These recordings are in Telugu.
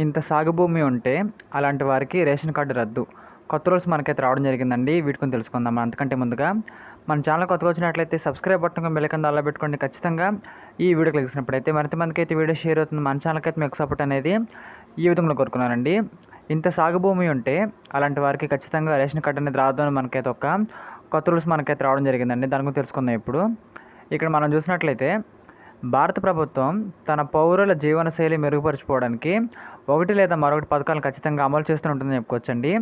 ఇంత సాగు భూమి ఉంటే అలాంటి వారికి రేషన్ కార్డు రద్దు. కొత్త రూల్స్ మనకైతే రావడం జరిగిందండి. వీటి గురించి తెలుసుకుందాం. అంతకంటే ముందుగా మన ఛానల్ కొత్తగా వచ్చినట్లయితే సబ్స్క్రైబ్ బటన్ బెల్ ఐకాన్ అలా పెట్టుకోండి. ఖచ్చితంగా ఈ వీడియో క్లిక్ చేసినప్పుడైతే మరింత మందికి అయితే వీడియో షేర్ అవుతుంది. మన ఛానల్కి అయితే మీకు సపోర్ట్ అనేది ఈ విధంగా కోరుకున్నానండి. ఇంత సాగు భూమి ఉంటే అలాంటి వారికి ఖచ్చితంగా రేషన్ కార్డు అనేది రాదు అని మనకైతే ఒక కొత్త రూల్స్ మనకైతే రావడం జరిగిందండి. దాని గురించి తెలుసుకుందాం ఇప్పుడు. ఇక్కడ మనం చూసినట్లయితే భారత ప్రభుత్వం తన పౌరుల జీవనశైలి మెరుగుపరుచుకోవడానికి ఒకటి లేదా మరొకటి పథకాలను ఖచ్చితంగా అమలు చేస్తుంటుందని చెప్పుకోవచ్చండి.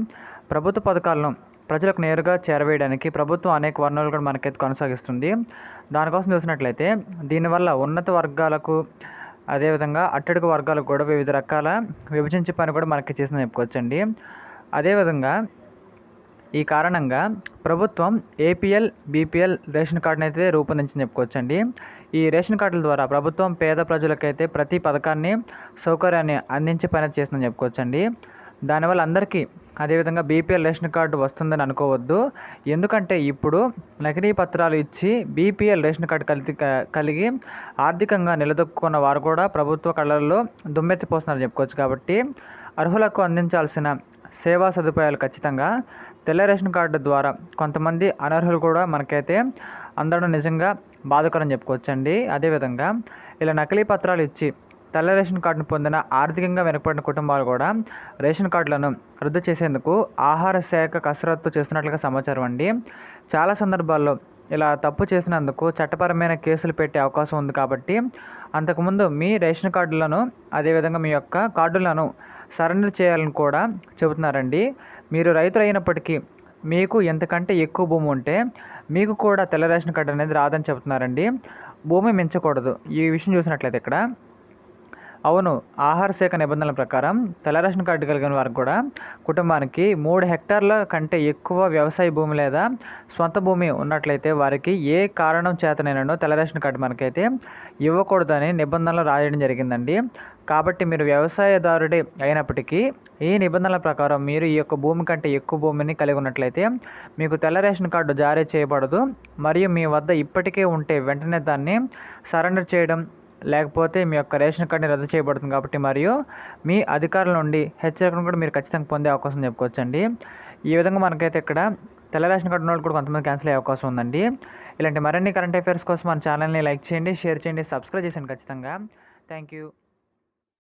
ప్రభుత్వ పథకాలను ప్రజలకు నేరుగా చేరవేయడానికి ప్రభుత్వం అనేక వనరులు కూడా మనకైతే కొనసాగిస్తుంది. దానికోసం చూసినట్లయితే దీనివల్ల ఉన్నత వర్గాలకు అదేవిధంగా అట్టడుగు వర్గాలకు కూడా వివిధ రకాల విభజించే పని కూడా మనకి చేసిందని చెప్పుకోవచ్చండి. అదేవిధంగా ఈ కారణంగా ప్రభుత్వం ఏపీఎల్, బీపీఎల్ రేషన్ కార్డుని అయితే రూపొందించింది చెప్పుకోవచ్చండి. ఈ రేషన్ కార్డుల ద్వారా ప్రభుత్వం పేద ప్రజలకైతే ప్రతి పథకాన్ని సౌకర్యాన్ని అందించే పని చేస్తుందని చెప్పుకోవచ్చండి. దానివల్ల అందరికీ అదేవిధంగా బీపీఎల్ రేషన్ కార్డు వస్తుందని అనుకోవద్దు. ఎందుకంటే ఇప్పుడు నకిలీ పత్రాలు ఇచ్చి బీపీఎల్ రేషన్ కార్డు కలిగి ఆర్థికంగా నిలదొక్కున్న వారు కూడా ప్రభుత్వ కళల్లో దుమ్మెత్తిపోస్తున్నారని చెప్పుకోవచ్చు. కాబట్టి అర్హులకు అందించాల్సిన సేవా సదుపాయాలు ఖచ్చితంగా తెల్ల రేషన్ కార్డు ద్వారా కొంతమంది అనర్హులు కూడా మనకైతే అందడం నిజంగా బాధాకరం చెప్పుకోవచ్చండి. అదేవిధంగా ఇలా నకిలీ పత్రాలు ఇచ్చి తెల్ల రేషన్ కార్డును పొందిన ఆర్థికంగా వెనుకబడిన కుటుంబాలు కూడా రేషన్ కార్డులను రద్దు చేసేందుకు ఆహార శాఖ కసరత్తు చేస్తున్నట్లుగా సమాచారం అండి. చాలా సందర్భాల్లో ఇలా తప్పు చేసినందుకు చట్టపరమైన కేసులు పెట్టే అవకాశం ఉంది. కాబట్టి అంతకుముందు మీ రేషన్ కార్డులను అదేవిధంగా మీ యొక్క కార్డులను సరెండర్ చేయాలని కూడా చెబుతున్నారండి. మీరు రైతులు అయినప్పటికీ మీకు ఎంతకంటే ఎక్కువ భూమి ఉంటే మీకు కూడా తెల్ల రేషన్ కార్డు అనేది రాదని చెబుతున్నారండి. భూమి మించకూడదు. ఈ విషయం చూసినట్లయితే ఇక్కడ అవును, ఆహార శాఖ నిబంధనల ప్రకారం తెల్ల రేషన్ కార్డు కలిగిన వారికి కూడా కుటుంబానికి 3 హెక్టార్ల కంటే ఎక్కువ వ్యవసాయ భూమి లేదా సొంత భూమి ఉన్నట్లయితే వారికి ఏ కారణం చేతనైనా తెల్ల రేషన్ కార్డు మనకైతే ఇవ్వకూడదని నిబంధనలు రాయడం జరిగిందండి. కాబట్టి మీరు వ్యవసాయదారుడే అయినప్పటికీ ఈ నిబంధనల ప్రకారం మీరు ఈ యొక్క భూమి కంటే ఎక్కువ భూమిని కలిగి ఉన్నట్లయితే మీకు తెల్ల రేషన్ కార్డు జారీ చేయబడదు. మరియు మీ వద్ద ఇప్పటికే ఉంటే వెంటనే దాన్ని సరెండర్ చేయడం లేకపోతే మీ యొక్క రేషన్ కార్డుని రద్దు చేయబడుతుంది. కాబట్టి మరియు మీ అధికారుల నుండి హెచ్చరికను కూడా మీరు ఖచ్చితంగా పొందే అవకాశం చెప్పుకోవచ్చండి. ఈ విధంగా మనకైతే ఇక్కడ తెల్ల రేషన్ కార్డు వాళ్ళు కూడా కొంతమంది క్యాన్సిల్ అయ్యే అవకాశం ఉందండి. ఇలాంటి మరిన్ని కరెంట్ అఫైర్స్ కోసం మన ఛానల్ని లైక్ చేయండి, షేర్ చేయండి, సబ్స్క్రైబ్ చేయండి ఖచ్చితంగా. Thank you.